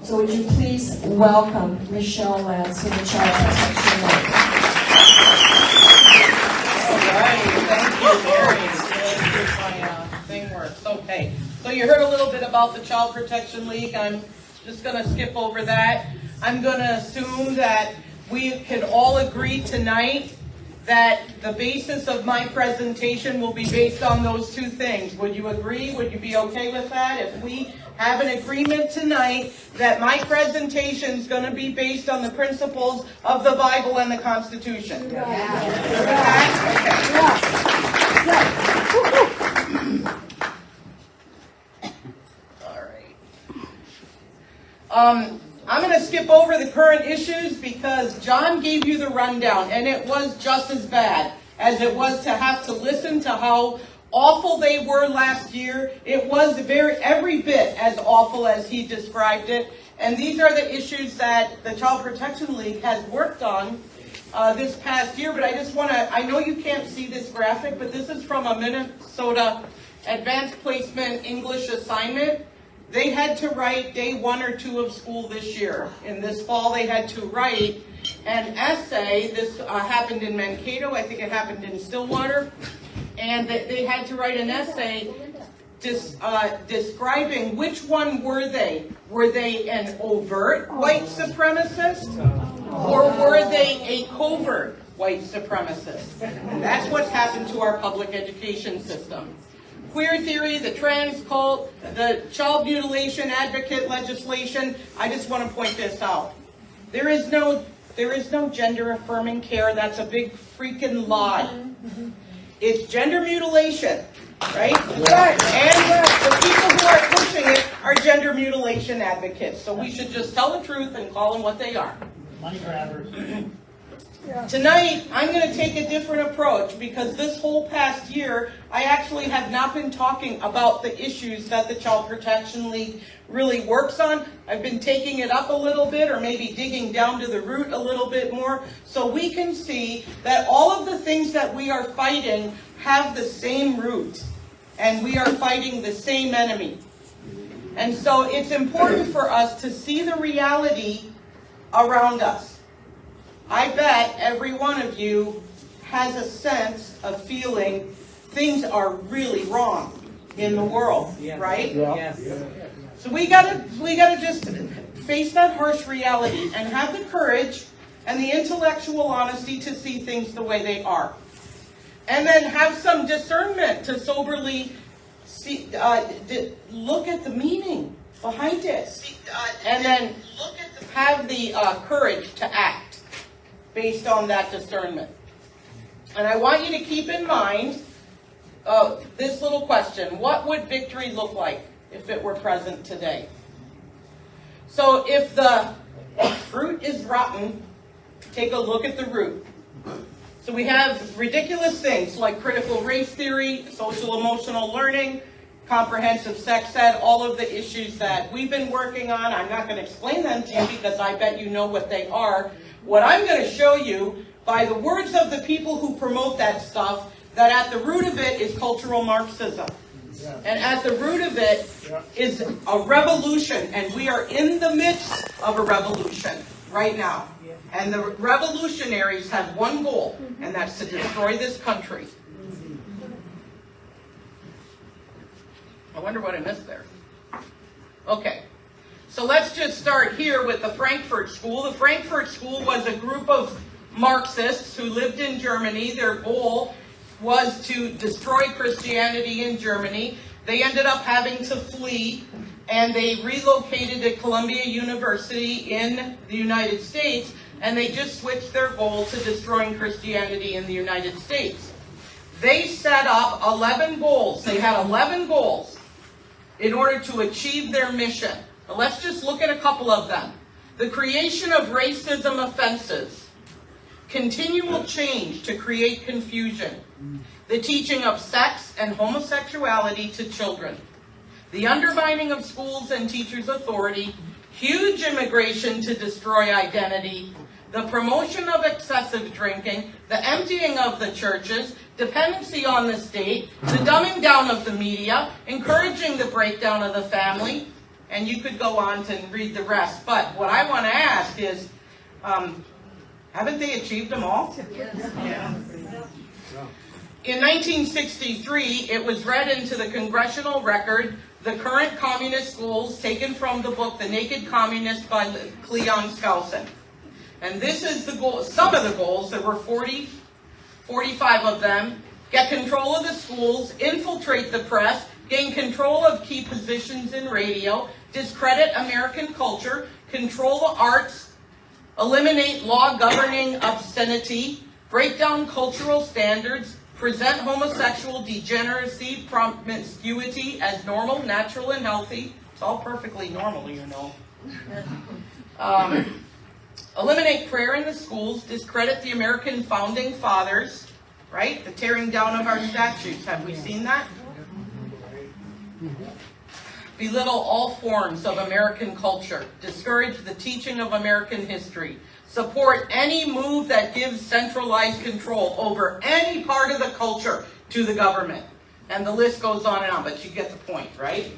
So would you please welcome Michelle Lentz to the Child Protection League. All right, thank you, Mary. Let's see if my thing works. Okay, so you heard a little bit about the Child Protection League. I'm just going to skip over that. I'm going to assume that we could all agree tonight that the basis of my presentation will be based on those two things. Would you agree? Would you be okay with that? If we have an agreement tonight that my presentation is going to be based on the principles of the Bible and the Constitution. Yeah. Okay. All right. I'm going to skip over the current issues because John gave you the rundown, and it was just as bad as it was to have to listen to how awful they were last year. It was every bit as awful as he described it. And these are the issues that the Child Protection League has worked on this past year. But I just want to, I know you can't see this graphic, but this is from a Minnesota Advanced Placement English assignment. They had to write day 1 or 2 of school this year. In this fall, they had to write an essay. This happened in Mankato. I think it happened in Stillwater. And they had to write an essay describing which one were they. Were they an overt white supremacist? Or were they a covert white supremacist? And that's what's happened to our public education system. Queer theory, the trans cult, the child mutilation advocate legislation. I just want to point this out. There is no gender affirming care. That's a big freaking lie. It's gender mutilation, right? And the people who are pushing it are gender mutilation advocates. So we should just tell the truth and call them what they are. Money grabbers. Tonight, I'm going to take a different approach because this whole past year, I actually have not been talking about the issues that the Child Protection League really works on. I've been taking it up a little bit or maybe digging down to the root a little bit more so we can see that all of the things that we are fighting have the same root and we are fighting the same enemy. And so it's important for us to see the reality around us. I bet every one of you has a sense of feeling things are really wrong in the world, right? Yeah. Yes. So we gotta just face that harsh reality and have the courage and the intellectual honesty to see things the way they are. And then have some discernment to soberly see, look at the meaning behind it. And then have the courage to act based on that discernment. And I want you to keep in mind this little question. What would victory look like if it were present today? So if the fruit is rotten, take a look at the root. So we have ridiculous things like critical race theory, social emotional learning, comprehensive sex ed, all of the issues that we've been working on. I'm not going to explain them to you because I bet you know what they are. What I'm going to show you by the words of the people who promote that stuff, that at the root of it is cultural Marxism. And at the root of it is a revolution, and we are in the midst of a revolution right now. And the revolutionaries have one goal, and that's to destroy this country. I wonder what I missed there. Okay. So let's just start here with the Frankfurt School. The Frankfurt School was a group of Marxists who lived in Germany. Their goal was to destroy Christianity in Germany. They ended up having to flee, and they relocated to Columbia University in the United States, and they just switched their goal to destroying Christianity in the United States. They set up 11 goals. They had 11 goals in order to achieve their mission. Now, let's just look at a couple of them. The creation of racism offenses, continual change to create confusion, the teaching of sex and homosexuality to children, the undermining of schools and teachers' authority, huge immigration to destroy identity, the promotion of excessive drinking, the emptying of the churches, dependency on the state, the dumbing down of the media, encouraging the breakdown of the family, And you could go on to read the rest. But what I want to ask is, haven't they achieved them all? Yeah. In 1963, it was read into the congressional record, the current communist goals taken from the book The Naked Communist by Cleon Skousen. And this is the goal, some of the goals, there were 45 of them. Get control of the schools, infiltrate the press, gain control of key positions in radio, discredit American culture, control the arts, eliminate law governing obscenity, break down cultural standards, present homosexual degeneracy, promiscuity as normal, natural, and healthy. It's all perfectly normal, you know. Eliminate prayer in the schools, discredit the American founding fathers, right? The tearing down of our statues. Have we seen that? Belittle all forms of American culture, discourage the teaching of American history, support any move that gives centralized control over any part of the culture to the government. And the list goes on and on, but you get the point, right?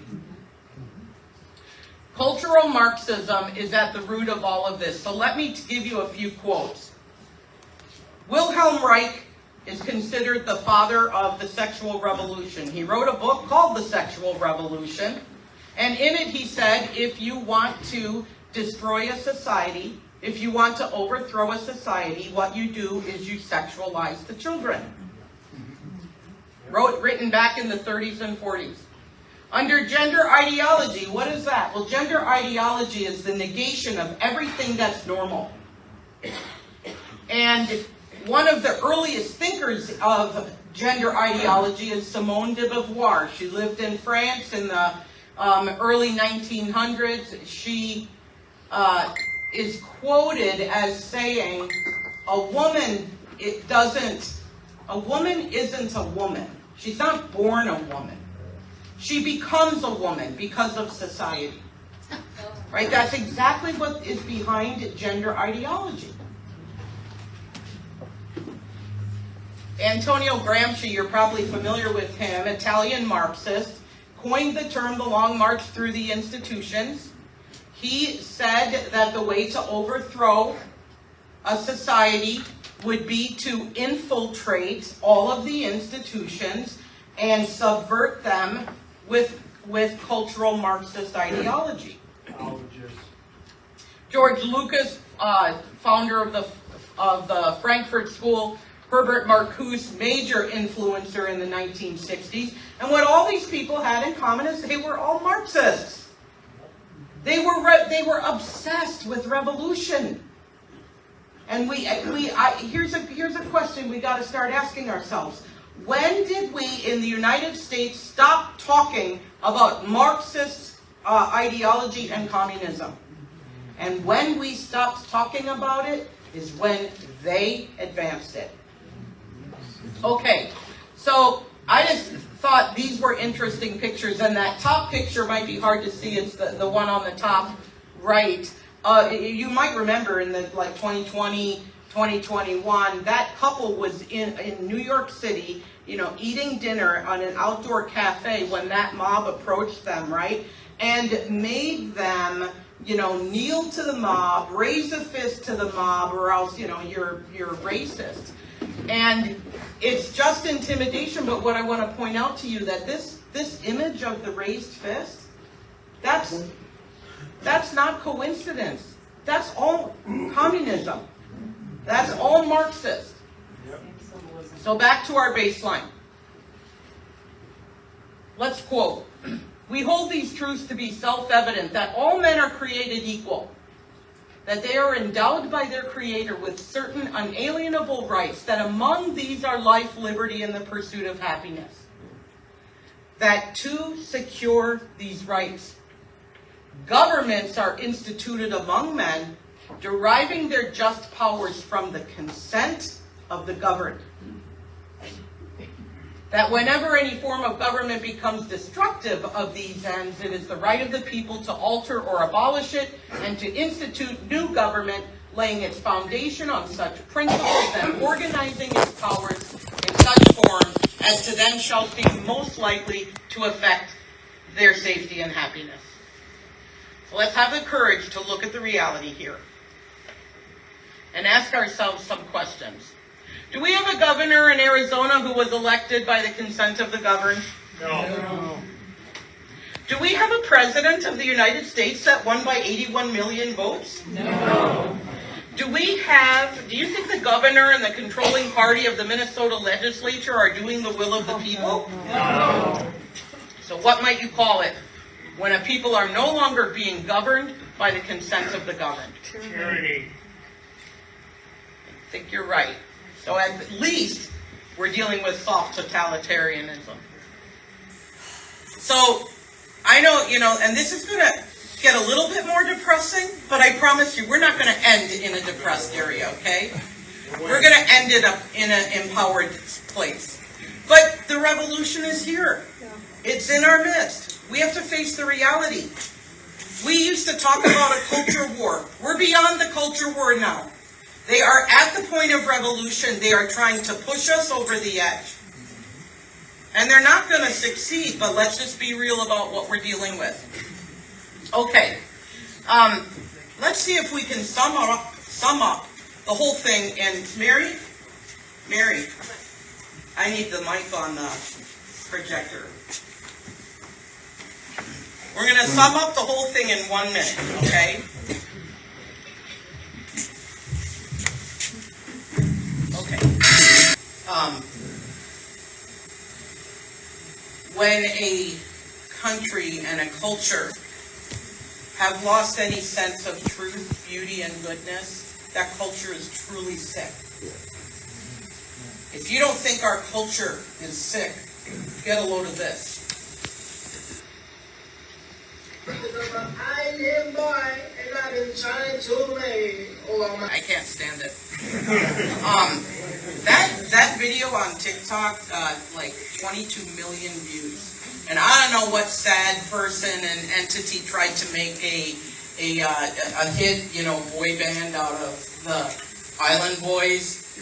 Cultural Marxism is at the root of all of this. So let me give you a few quotes. Wilhelm Reich is considered the father of the sexual revolution. He wrote a book called The Sexual Revolution. And in it he said, if you want to destroy a society, if you want to overthrow a society, what you do is you sexualize the children. Written back in the 30s and 40s. Under gender ideology, what is that? Well, gender ideology is the negation of everything that's normal. And one of the earliest thinkers of gender ideology is Simone de Beauvoir. She lived in France in the early 1900s. She is quoted as saying, a woman isn't a woman. She's not born a woman. She becomes a woman because of society. Right? That's exactly what is behind gender ideology. Antonio Gramsci, you're probably familiar with him, Italian Marxist, coined the term the long march through the institutions. He said that the way to overthrow a society would be to infiltrate all of the institutions and subvert them with cultural Marxist ideology. George Lucas, founder of the Frankfurt School, Herbert Marcuse, major influencer in the 1960s. And what all these people had in common is they were all Marxists. They were obsessed with revolution. And here's a question we got to start asking ourselves. When did we in the United States stop talking about Marxist ideology and communism? And when we stopped talking about it is when they advanced it. Okay, so I just thought these were interesting pictures, and that top picture might be hard to see. It's the one on the top right. You might remember in the 2020, 2021, that couple was in New York City, eating dinner on an outdoor cafe when that mob approached them, right? And made them, kneel to the mob, raise a fist to the mob, or else, you're racist. And it's just intimidation, but what I want to point out to you that this image of the raised fist, that's not coincidence. That's all communism. That's all Marxist. So back to our baseline. Let's quote. We hold these truths to be self-evident, that all men are created equal, that they are endowed by their Creator with certain unalienable rights, that among these are life, liberty, and the pursuit of happiness. That to secure these rights, governments are instituted among men, deriving their just powers from the consent of the governed. That whenever any form of government becomes destructive of these ends, it is the right of the people to alter or abolish it and to institute new government, laying its foundation on such principles and organizing its powers in such form as to them shall be most likely to affect their safety and happiness. Let's have the courage to look at the reality here and ask ourselves some questions. Do we have a governor in Arizona who was elected by the consent of the governed? No. Do we have a president of the United States that won by 81 million votes? No. Do you think the governor and the controlling party of the Minnesota legislature are doing the will of the people? No. So what might you call it when a people are no longer being governed by the consent of the governed? Tyranny. I think you're right. So at least we're dealing with soft totalitarianism. So I know, and this is going to get a little bit more depressing, but I promise you we're not going to end in a depressed area, okay? We're going to end it up in an empowered place. But the revolution is here. It's in our midst. We have to face the reality. We used to talk about a culture war. We're beyond the culture war now. They are at the point of revolution. They are trying to push us over the edge. And they're not going to succeed, but let's just be real about what we're dealing with. Okay. Let's see if we can sum up the whole thing. And Mary, I need the mic on the projector. We're going to sum up the whole thing in 1 minute, okay? When a country and a culture have lost any sense of truth, beauty, and goodness, that culture is truly sick. If you don't think our culture is sick, get a load of this. I can't stand it. That video on TikTok got like 22 million views. And I don't know what sad person and entity tried to make a hit, boy band out of the Island Boys.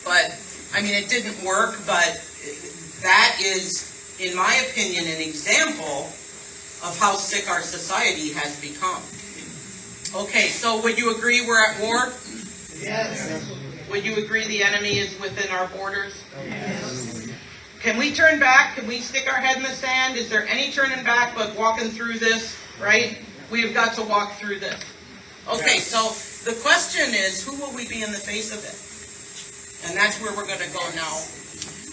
But, I mean, it didn't work, but that is, in my opinion, an example of how sick our society has become. Okay, so would you agree we're at war? Yes. Would you agree the enemy is within our borders? Yes. Can we turn back? Can we stick our head in the sand? Is there any turning back but walking through this, right? We have got to walk through this. Okay, so the question is, who will we be in the face of it? And that's where we're going to go now.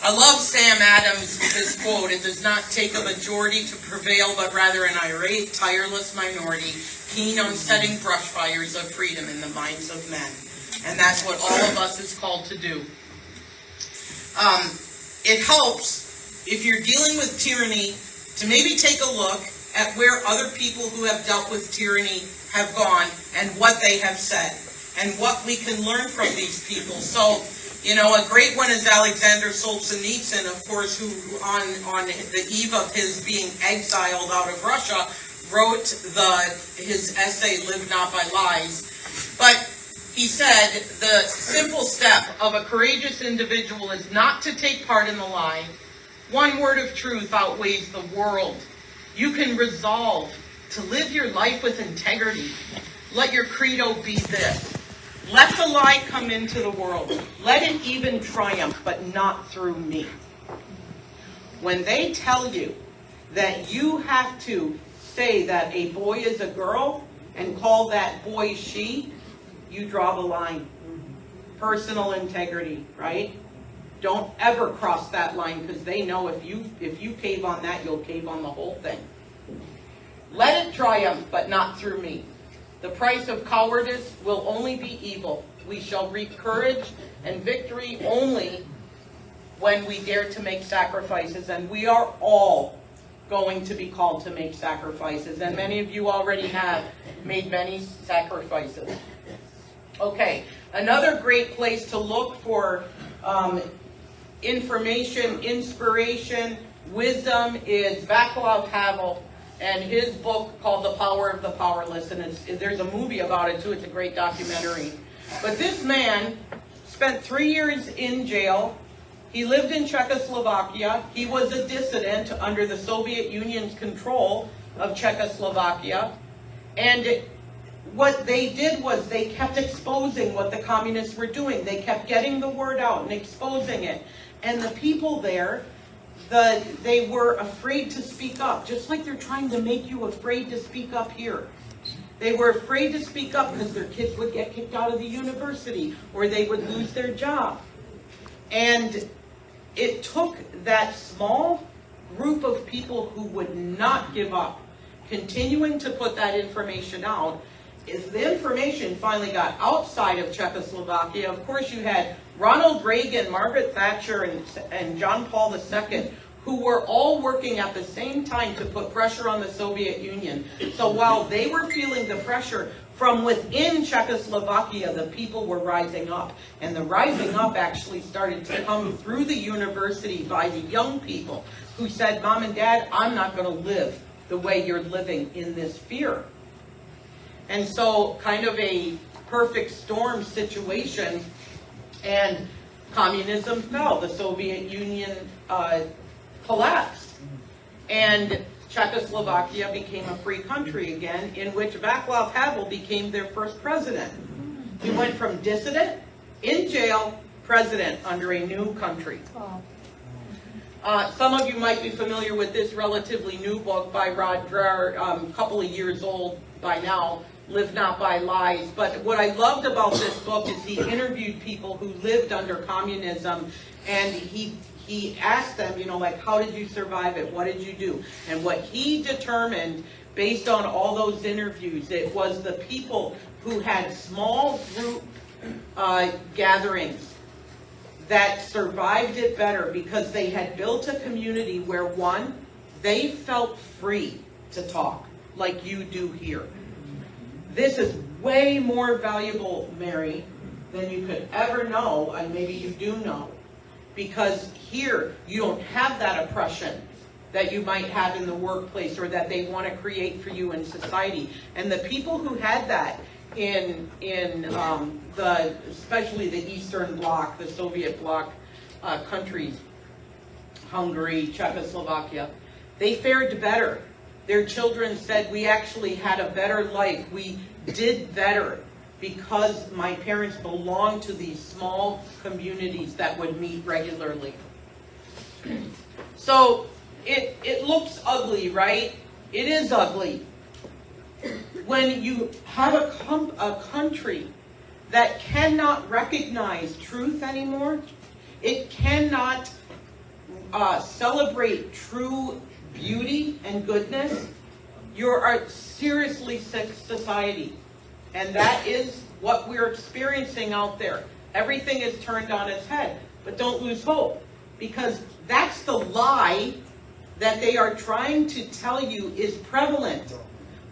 I love Sam Adams' this quote, "It does not take a majority to prevail, but rather an irate, tireless minority, keen on setting brush fires of freedom in the minds of men." And that's what all of us is called to do. It helps, if you're dealing with tyranny, to maybe take a look at where other people who have dealt with tyranny have gone and what they have said and what we can learn from these people. So, a great one is Alexander Solzhenitsyn, of course, who on the eve of his being exiled out of Russia, wrote his essay, Live Not by Lies. But he said, the simple step of a courageous individual is not to take part in the lie. One word of truth outweighs the world. You can resolve to live your life with integrity. Let your credo be this: let the lie come into the world. Let it even triumph, but not through me. When they tell you that you have to say that a boy is a girl and call that boy she, you draw the line. Personal integrity, right? Don't ever cross that line, because they know if you cave on that, you'll cave on the whole thing. Let it triumph, but not through me. The price of cowardice will only be evil. We shall reap courage and victory only when we dare to make sacrifices. And we are all going to be called to make sacrifices. And many of you already have made many sacrifices. Okay, another great place to look for information, inspiration, wisdom is Václav Havel and his book called The Power of the Powerless. And there's a movie about it too. It's a great documentary. But this man spent 3 years in jail. He lived in Czechoslovakia. He was a dissident under the Soviet Union's control of Czechoslovakia. And what they did was they kept exposing what the communists were doing. They kept getting the word out and exposing it. And the people there, they were afraid to speak up, just like they're trying to make you afraid to speak up here. They were afraid to speak up because their kids would get kicked out of the university or they would lose their job. And it took that small group of people who would not give up, continuing to put that information out. If the information finally got outside of Czechoslovakia, of course you had Ronald Reagan, Margaret Thatcher, and John Paul II, who were all working at the same time to put pressure on the Soviet Union. So while they were feeling the pressure from within Czechoslovakia, the people were rising up. And the rising up actually started to come through the university by the young people who said, Mom and Dad, I'm not going to live the way you're living in this fear. And so kind of a perfect storm situation, and communism fell. The Soviet Union collapsed. And Czechoslovakia became a free country again, in which Václav Havel became their first president. He went from dissident, in jail, president under a new country. Some of you might be familiar with this relatively new book by Rod Dreher, a couple of years old by now, Live Not by Lies. But what I loved about this book is he interviewed people who lived under communism, and he asked them, you know, like, how did you survive it? What did you do? And what he determined, based on all those interviews, it was the people who had small group gatherings that survived it better, because they had built a community where, one, they felt free to talk like you do here. This is way more valuable, Mary, than you could ever know, and maybe you do know, because here you don't have that oppression that you might have in the workplace or that they want to create for you in society. And the people who had that in especially the Eastern Bloc, the Soviet Bloc countries, Hungary, Czechoslovakia, they fared better. Their children said, we actually had a better life. We did better because my parents belonged to these small communities that would meet regularly. So it looks ugly, right? It is ugly. When you have a country that cannot recognize truth anymore, it cannot celebrate true beauty and goodness, you're a seriously sick society. And that is what we're experiencing out there. Everything is turned on its head. But don't lose hope, because that's the lie that they are trying to tell you is prevalent.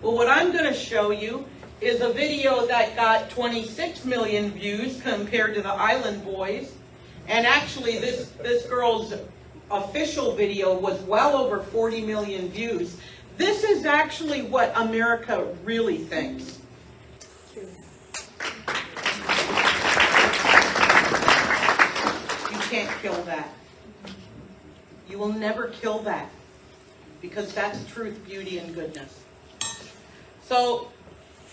Well, what I'm going to show you is a video that got 26 million views compared to the Island Boys. And actually, this girl's official video was well over 40 million views. This is actually what America really thinks. You can't kill that. You will never kill that, because that's truth, beauty, and goodness. So,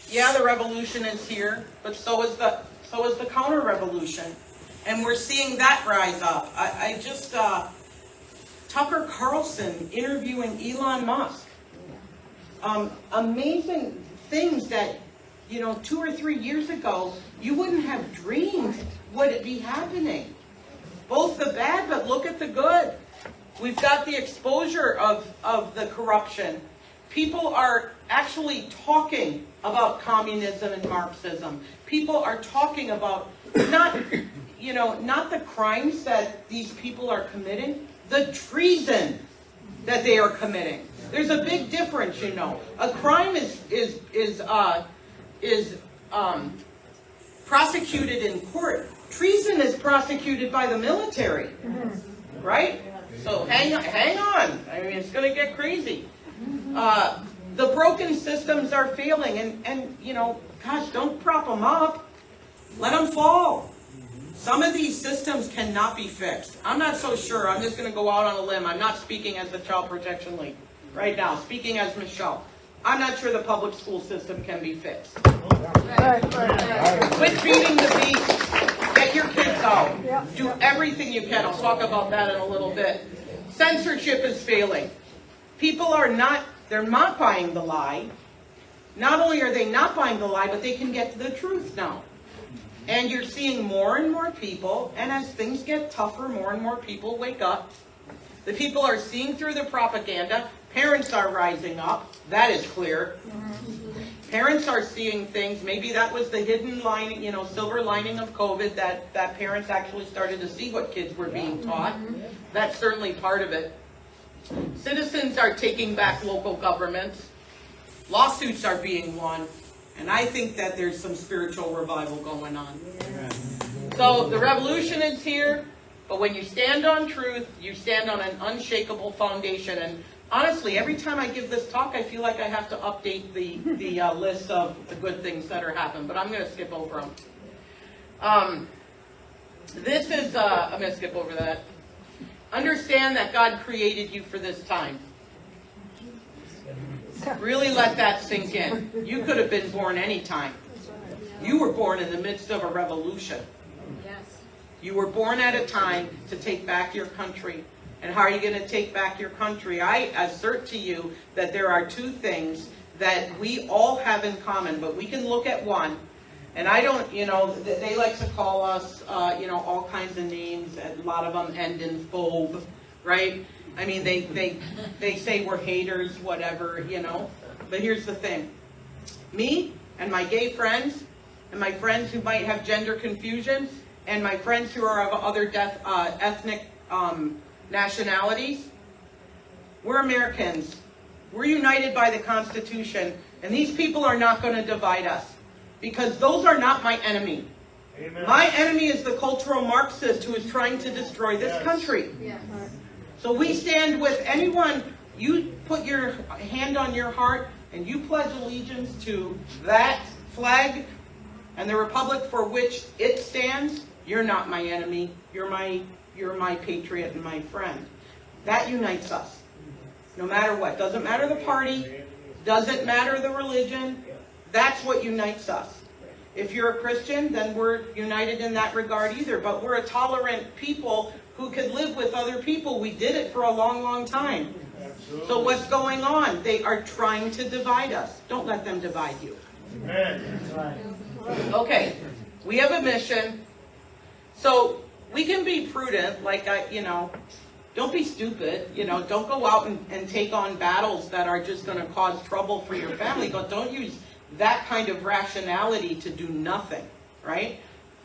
yeah, the revolution is here, but so is the counter-revolution, and we're seeing that rise up. I just Tucker Carlson interviewing Elon Musk. Amazing things that, 2 or 3 years ago you wouldn't have dreamed would be happening. Both the bad, but look at the good. We've got the exposure of the corruption. People are actually talking about communism and Marxism. People are talking about not the crimes that these people are committing, the treason that they are committing. There's a big difference, A crime is prosecuted in court. Treason is prosecuted by the military, right? So hang on. I mean, it's going to get crazy. The broken systems are failing, and gosh, don't prop them up. Let them fall. Some of these systems cannot be fixed. I'm not so sure. I'm just going to go out on a limb. I'm not speaking as the Child Protection League right now. Speaking as Michelle. I'm not sure the public school system can be fixed. Quit feeding the beast. Get your kids out. Do everything you can. I'll talk about that in a little bit. Censorship is failing. People are not, they're not buying the lie. Not only are they not buying the lie, but they can get to the truth now. And you're seeing more and more people, and as things get tougher, more and more people wake up. The people are seeing through the propaganda. Parents are rising up. That is clear. Parents are seeing things. Maybe that was the hidden lining, silver lining of COVID, that parents actually started to see what kids were being taught. That's certainly part of it. Citizens are taking back local governments. Lawsuits are being won. And I think that there's some spiritual revival going on. So the revolution is here, but when you stand on truth, you stand on an unshakable foundation. And honestly, every time I give this talk, I feel like I have to update the list of the good things that are happening, but I'm going to skip over them. I'm going to skip over that. Understand that God created you for this time. Really let that sink in. You could have been born anytime. You were born in the midst of a revolution. You were born at a time to take back your country. And how are you going to take back your country? I assert to you that there are two things that we all have in common, but we can look at one. And I don't, they like to call us, all kinds of names, and a lot of them end in phobe, right? I mean, they say we're haters, whatever, But here's the thing. Me and my gay friends, and my friends who might have gender confusion, and my friends who are of other ethnic nationalities, we're Americans. We're united by the Constitution, and these people are not going to divide us, because those are not my enemy. Amen. My enemy is the cultural Marxist who is trying to destroy this country. Yes. So we stand with anyone. You put your hand on your heart and you pledge allegiance to that flag and the republic for which it stands. You're not my enemy. You're my patriot and my friend. That unites us. No matter what. Doesn't matter the party. Doesn't matter the religion. That's what unites us. If you're a Christian, then we're united in that regard either. But we're a tolerant people who could live with other people. We did it for a long, long time. Absolutely. So what's going on? They are trying to divide us. Don't let them divide you. Amen. Okay, we have a mission. So we can be prudent, don't be stupid. Don't go out and take on battles that are just going to cause trouble for your family. But don't use that kind of rationality to do nothing, right?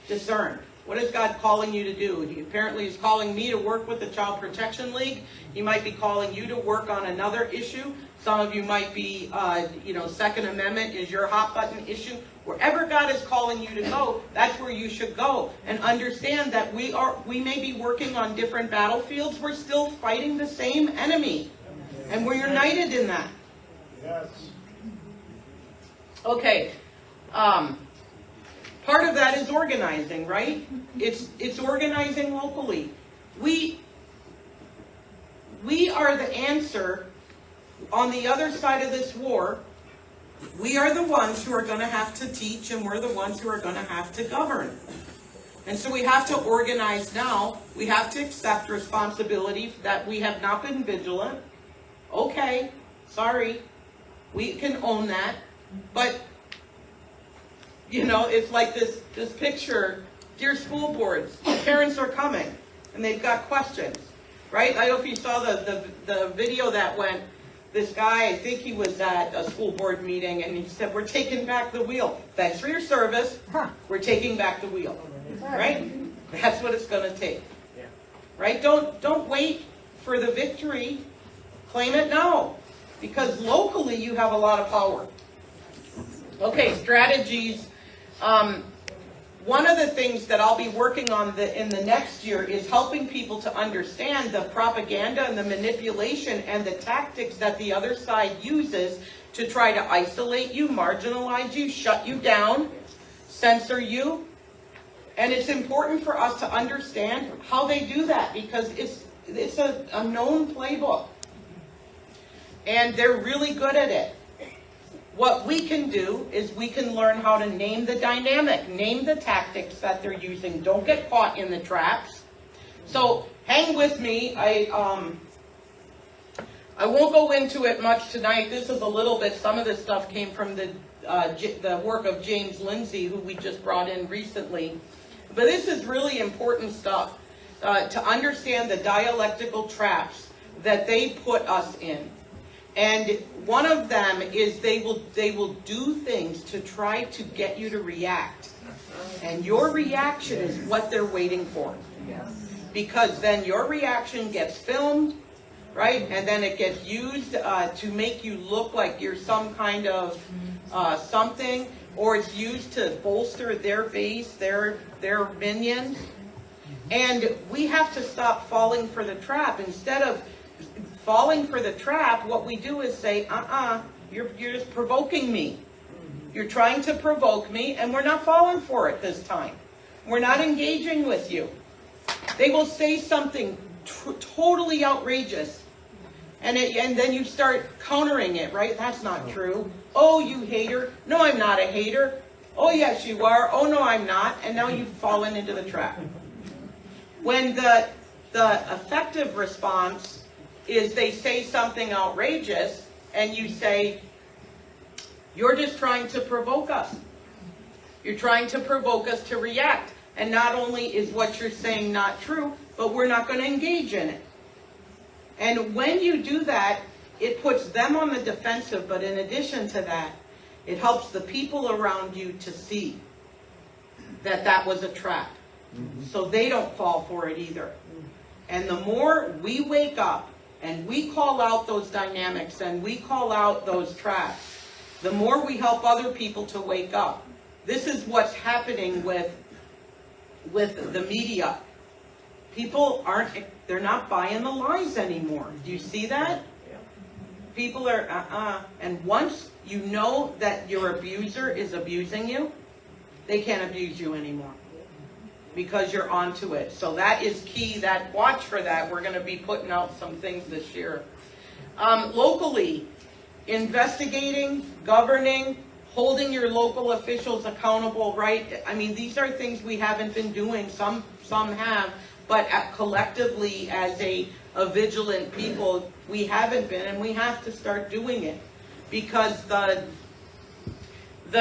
Discern. What is God calling you to do? He apparently is calling me to work with the Child Protection League. He might be calling you to work on another issue. Some of you might be, Second Amendment is your hot button issue. Wherever God is calling you to go, that's where you should go. And understand that we may be working on different battlefields. We're still fighting the same enemy. And we're united in that. Yes. Okay. Part of that is organizing, right? It's organizing locally. We are the answer on the other side of this war. We are the ones who are going to have to teach, and we're the ones who are going to have to govern. And so we have to organize now. We have to accept responsibility that we have not been vigilant. Okay, sorry. We can own that. But it's like this picture. Dear school boards, parents are coming, and they've got questions, right? I don't know if you saw the video that went. This guy, I think he was at a school board meeting, and he said, "We're taking back the wheel. Thanks for your service. We're taking back the wheel." Right? That's what it's going to take. Right? Don't wait for the victory. Claim it now, because locally you have a lot of power. Okay, strategies. One of the things that I'll be working on in the next year is helping people to understand the propaganda and the manipulation and the tactics that the other side uses to try to isolate you, marginalize you, shut you down, censor you. And it's important for us to understand how they do that, because it's a known playbook. And they're really good at it. What we can do is we can learn how to name the dynamic, name the tactics that they're using. Don't get caught in the traps. So hang with me. I won't go into it much tonight. This is a little bit. Some of this stuff came from the work of James Lindsay, who we just brought in recently. But this is really important stuff to understand the dialectical traps that they put us in. And one of them is they will do things to try to get you to react. And your reaction is what they're waiting for. Because then your reaction gets filmed, right? And then it gets used to make you look like you're some kind of something, or it's used to bolster their base, their minions. And we have to stop falling for the trap. Instead of falling for the trap, what we do is say, you're just provoking me. You're trying to provoke me, and we're not falling for it this time. We're not engaging with you. They will say something totally outrageous, and then you start countering it, right? That's not true. Oh, you hater. No, I'm not a hater. Oh, yes, you are. Oh, no, I'm not. And now you've fallen into the trap. When the effective response is they say something outrageous, and you say, you're just trying to provoke us. You're trying to provoke us to react. And not only is what you're saying not true, but we're not going to engage in it. And when you do that, it puts them on the defensive, but in addition to that, it helps the people around you to see that that was a trap. So they don't fall for it either. And the more we wake up and we call out those dynamics and we call out those traps, the more we help other people to wake up. This is what's happening with the media. People they're not buying the lies anymore. Do you see that? People are, and once you know that your abuser is abusing you, they can't abuse you anymore because you're onto it. So that is key. Watch for that. We're going to be putting out some things this year. Locally, investigating, governing, holding your local officials accountable, right? I mean, these are things we haven't been doing. Some have, but collectively as a vigilant people, we haven't been, and we have to start doing it. Because the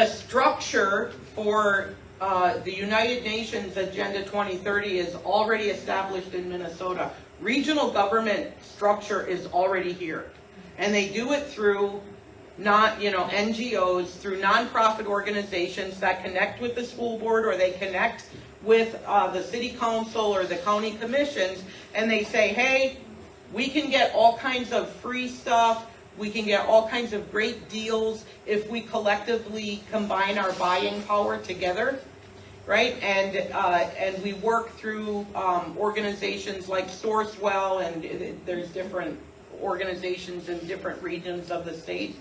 structure for the United Nations Agenda 2030 is already established in Minnesota. Regional government structure is already here. And they do it through NGOs, through nonprofit organizations that connect with the school board, or they connect with the city council or the county commissions, and they say, hey, we can get all kinds of free stuff, we can get all kinds of great deals if we collectively combine our buying power together, right? And we work through organizations like Sourcewell, and there's different organizations in different regions of the state.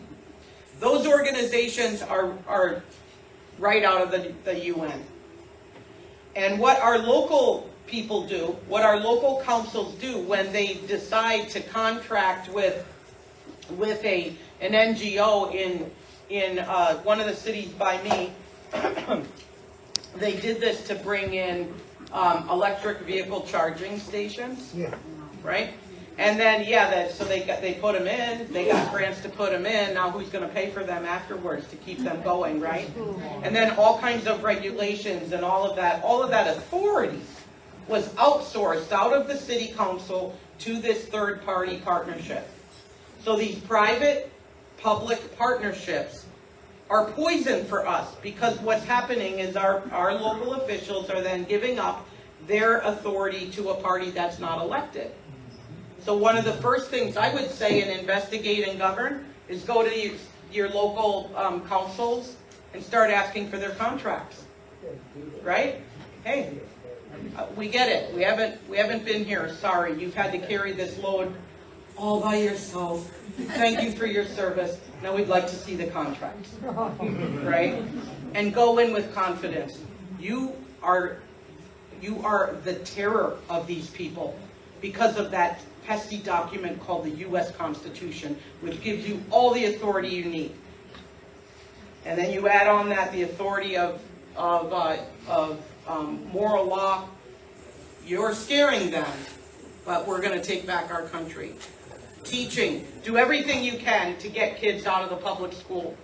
Those organizations are right out of the UN. And what our local people do, what our local councils do when they decide to contract with an NGO in one of the cities by me, they did this to bring in electric vehicle charging stations, right? And then, so they put them in, they got grants to put them in, now who's going to pay for them afterwards to keep them going, right? And then all kinds of regulations and all of that authority was outsourced out of the city council to this third-party partnership. So these private-public partnerships are poison for us, because what's happening is our local officials are then giving up their authority to a party that's not elected. So one of the first things I would say in investigate and govern is go to your local councils and start asking for their contracts, right? Hey, we get it. We haven't been here. Sorry, you've had to carry this load all by yourself. Thank you for your service. Now we'd like to see the contracts, right? And go in with confidence. You are the terror of these people because of that pesky document called the U.S. Constitution, which gives you all the authority you need. And then you add on that the authority of moral law. You're scaring them, but we're going to take back our country. Teaching, do everything you can to get kids out of the public school.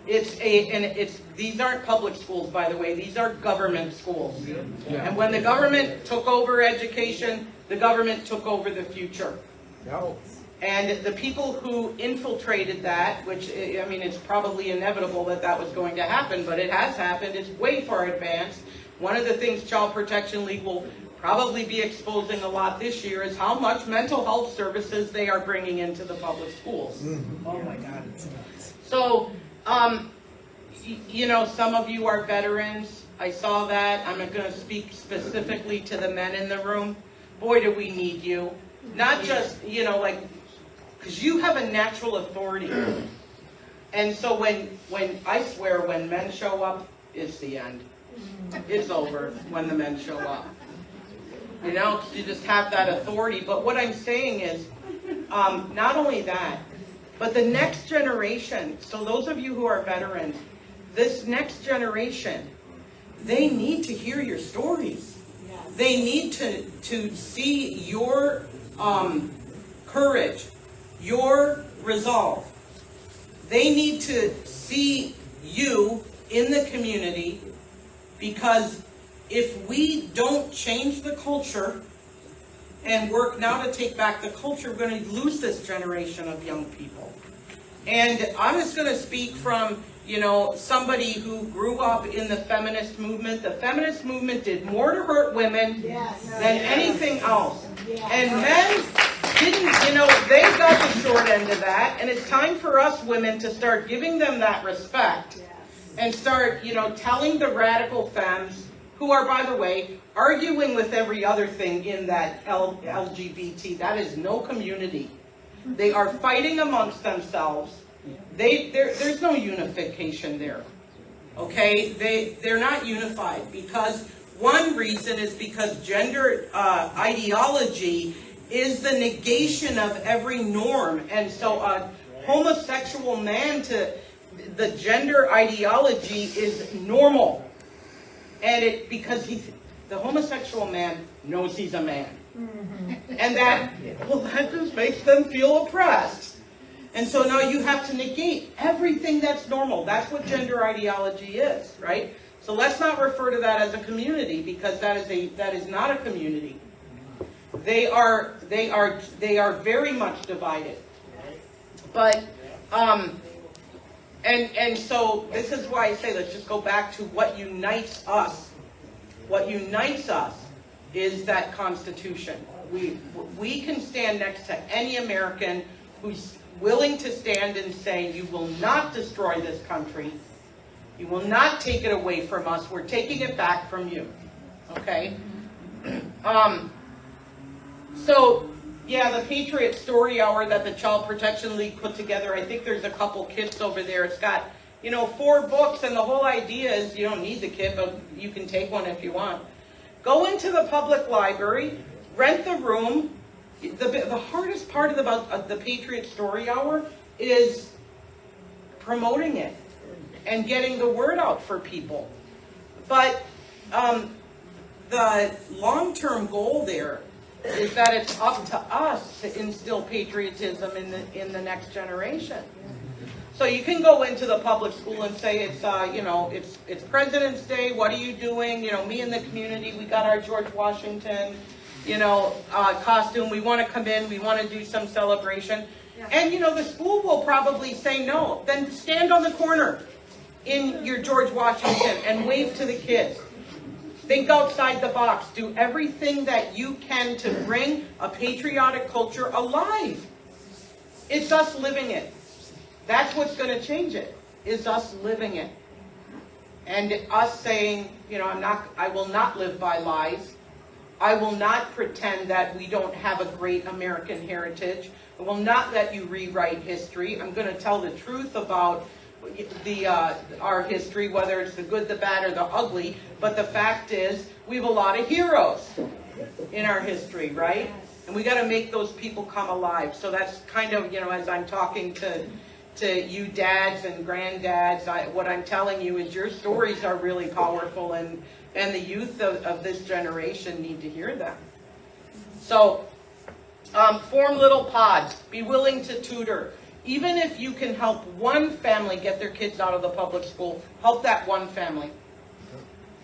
These aren't public schools, by the way. These are government schools. Yeah. And when the government took over education, the government took over the future. No. And the people who infiltrated that, which, I mean, it's probably inevitable that that was going to happen, but it has happened. It's way far advanced. One of the things Child Protection League will probably be exposing a lot this year is how much mental health services they are bringing into the public schools. Mm-hmm. Oh my God, it's nuts. So, you know, some of you are veterans. I saw that. I'm going to speak specifically to the men in the room. Boy, do we need you. Not just, you know, like, because you have a natural authority. And so when I swear, when men show up, it's the end. It's over when the men show up. You know, you just have that authority. But what I'm saying is, not only that, but the next generation, so those of you who are veterans, this next generation, they need to hear your stories. Yes. They need to see your courage, your resolve. They need to see you in the community, because if we don't change the culture and work now to take back the culture, we're going to lose this generation of young people. And I'm just going to speak from, you know, somebody who grew up in the feminist movement. The feminist movement did more to hurt women than anything else. And men didn't, you know, they got the short end of that. And it's time for us women to start giving them that respect and start, you know, telling the radical femmes, who are, by the way, arguing with every other thing in that LGBT. That is no community. They are fighting amongst themselves. There's no unification there. Okay? They're not unified, because one reason is because gender ideology is the negation of every norm. And so a homosexual man, to the gender ideology is normal. And because the homosexual man knows he's a man. Mm-hmm. And that just makes them feel oppressed. And so now you have to negate everything that's normal. That's what gender ideology is, right? So let's not refer to that as a community, because that is not a community. They are very much divided. But and so this is why I say, let's just go back to what unites us. What unites us is that Constitution. We can stand next to any American who's willing to stand and say, you will not destroy this country. You will not take it away from us. We're taking it back from you. Okay? So, yeah, the Patriot Story Hour that the Child Protection League put together, I think there's a couple kits over there. It's got, 4 books, and the whole idea is you don't need the kit, but you can take one if you want. Go into the public library, rent the room. The hardest part about the Patriot Story Hour is promoting it and getting the word out for people. But the long-term goal there is that it's up to us to instill patriotism in the next generation. So you can go into the public school and say, it's President's Day. What are you doing? Me and the community, we got our George Washington, costume. We want to come in. We want to do some celebration. Yeah. And the school will probably say no. Then stand on the corner in your George Washington and wave to the kids. Think outside the box. Do everything that you can to bring a patriotic culture alive. It's us living it. That's what's going to change it, is us living it. And us saying, I will not live by lies. I will not pretend that we don't have a great American heritage. I will not let you rewrite history. I'm going to tell the truth about our history, whether it's the good, the bad, or the ugly. But the fact is, we have a lot of heroes in our history, right? And we got to make those people come alive. So that's kind of, as I'm talking to, to you dads and granddads, what I'm telling you is your stories are really powerful, and the youth of this generation need to hear them. So, form little pods. Be willing to tutor. Even if you can help one family get their kids out of the public school, help that one family.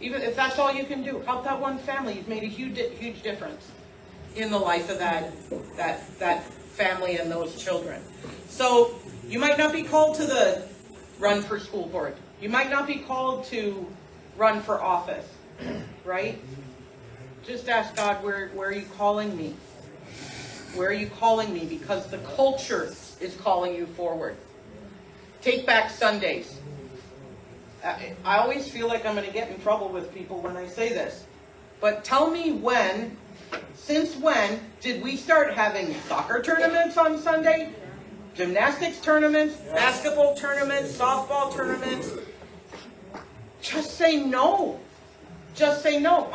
Even if that's all you can do, help that one family. You've made a huge difference in the life of that family and those children. So you might not be called to the run for school board. You might not be called to run for office, right? Just ask God, where are you calling me? Where are you calling me? Because the culture is calling you forward. Take back Sundays. I always feel like I'm going to get in trouble with people when I say this. But tell me since when did we start having soccer tournaments on Sunday? Gymnastics tournaments, basketball tournaments, softball tournaments? Just say no. Just say no.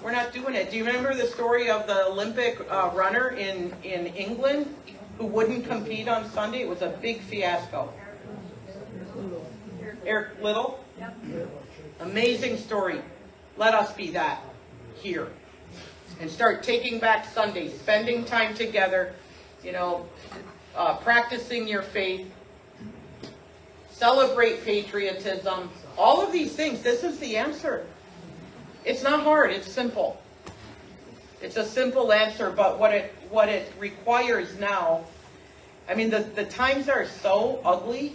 We're not doing it. Do you remember the story of the Olympic runner in England who wouldn't compete on Sunday? It was a big fiasco. Eric Little? Amazing story. Let us be that here. And start taking back Sundays, spending time together, practicing your faith, celebrate patriotism, all of these things. This is the answer. It's not hard, it's simple. It's a simple answer, but what it requires now, the times are so ugly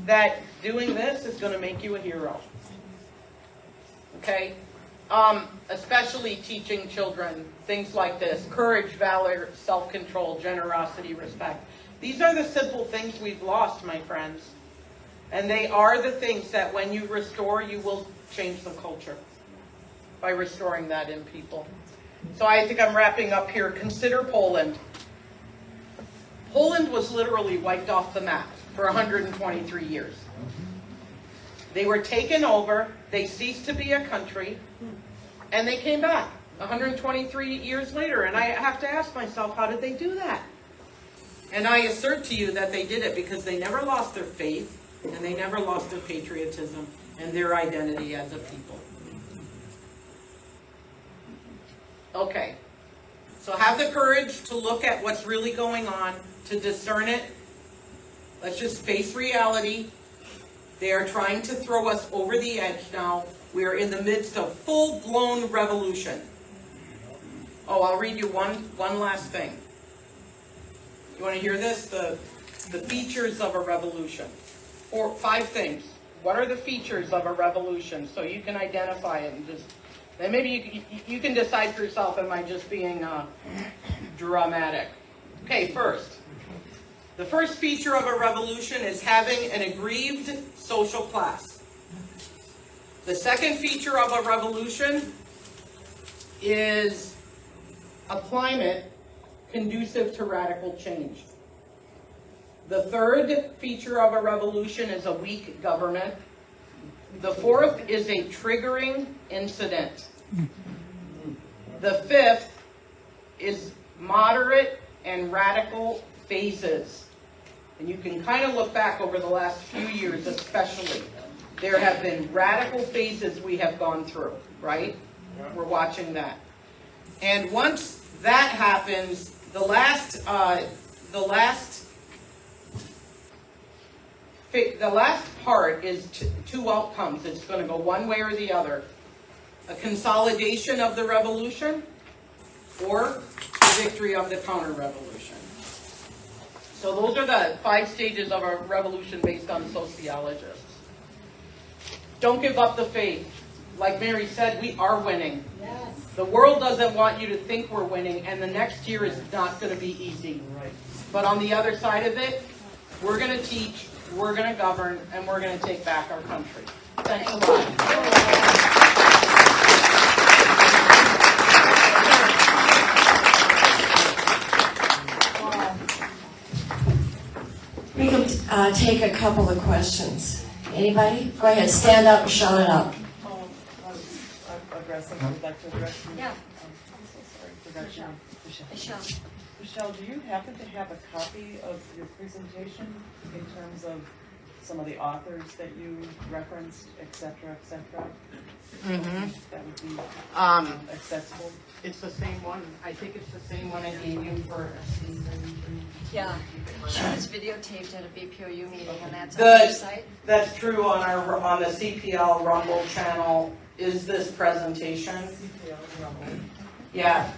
that doing this is going to make you a hero. Okay? Especially teaching children things like this: courage, valor, self-control, generosity, respect. These are the simple things we've lost, my friends. And they are the things that when you restore, you will change the culture by restoring that in people. So I think I'm wrapping up here. Consider Poland. Poland was literally wiped off the map for 123 years. They were taken over, they ceased to be a country, and they came back 123 years later. And I have to ask myself, how did they do that? And I assert to you that they did it because they never lost their faith, and they never lost their patriotism and their identity as a people. Okay, so have the courage to look at what's really going on, to discern it. Let's just face reality. They are trying to throw us over the edge now. We are in the midst of full-blown revolution. Oh, I'll read you one last thing. You want to hear this? The features of a revolution. 5 things. What are the features of a revolution? So you can identify it and just... Then maybe you can decide for yourself, am I just being dramatic? Okay, first. The first feature of a revolution is having an aggrieved social class. The second feature of a revolution is a climate conducive to radical change. The third feature of a revolution is a weak government. The fourth is a triggering incident. The fifth is moderate and radical phases. And you can kind of look back over the last few years especially. There have been radical phases we have gone through, right? We're watching that. And once that happens, the last part is two outcomes. It's going to go one way or the other. A consolidation of the revolution or the victory of the counter-revolution. So those are the 5 stages of a revolution based on sociologists. Don't give up the faith. Like Mary said, we are winning. Yes. The world doesn't want you to think we're winning, and the next year is not going to be easy. Right. But on the other side of it, we're going to teach, we're going to govern, and we're going to take back our country. Thanks a lot. We can take a couple of questions. Anybody? Go ahead, stand up and shout it out. Addressing, would like to address you? Yeah. I'm so sorry. Forgot you. Michelle. Michelle, do you happen to have a copy of your presentation in terms of some of the authors that you referenced, et cetera, et cetera? That would be accessible? It's the same one. I think it's the same one I gave you for a season. Yeah. She was videotaped at a BPOU meeting, and that's on The- the website. That's true on the CPL Rumble channel is this presentation. Yeah,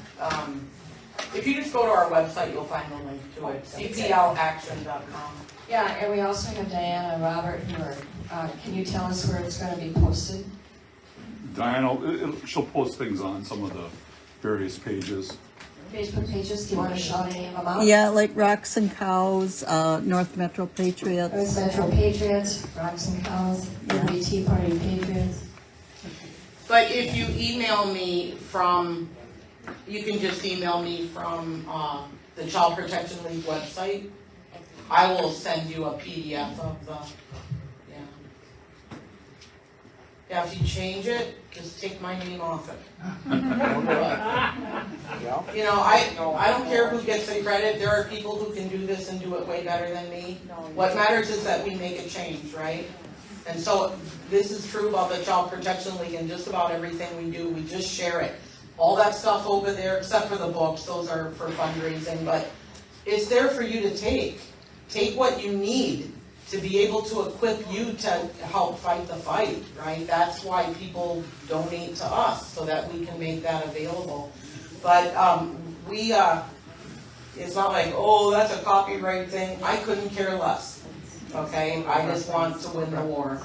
if you just go to our website, you'll find the link to it, cplaction.com. Yeah, and we also have Diana and Robert who are, can you tell us where it's going to be posted? Diana, she'll post things on some of the various pages. Facebook pages, do you want to shout any of them out? Yeah, like Rocks and Cows, North Metro Patriots. There's Metro Patriots, Rocks and Cows, Liberty Tea Party Patriots. But if you email me from, you can just email me from the Child Protection League website. I will send you a PDF of the, yeah. Yeah, if you change it, just take my name off it. You know, I don't care who gets the credit. There are people who can do this and do it way better than me. What matters is that we make a change, right? And so this is true about the Child Protection League and just about everything we do. We just share it. All that stuff over there, except for the books, those are for fundraising, but it's there for you to take. Take what you need to be able to equip you to help fight the fight, right? That's why people donate to us, so that we can make that available. But it's not like, oh, that's a copyright thing. I couldn't care less, okay? I just want to win the war.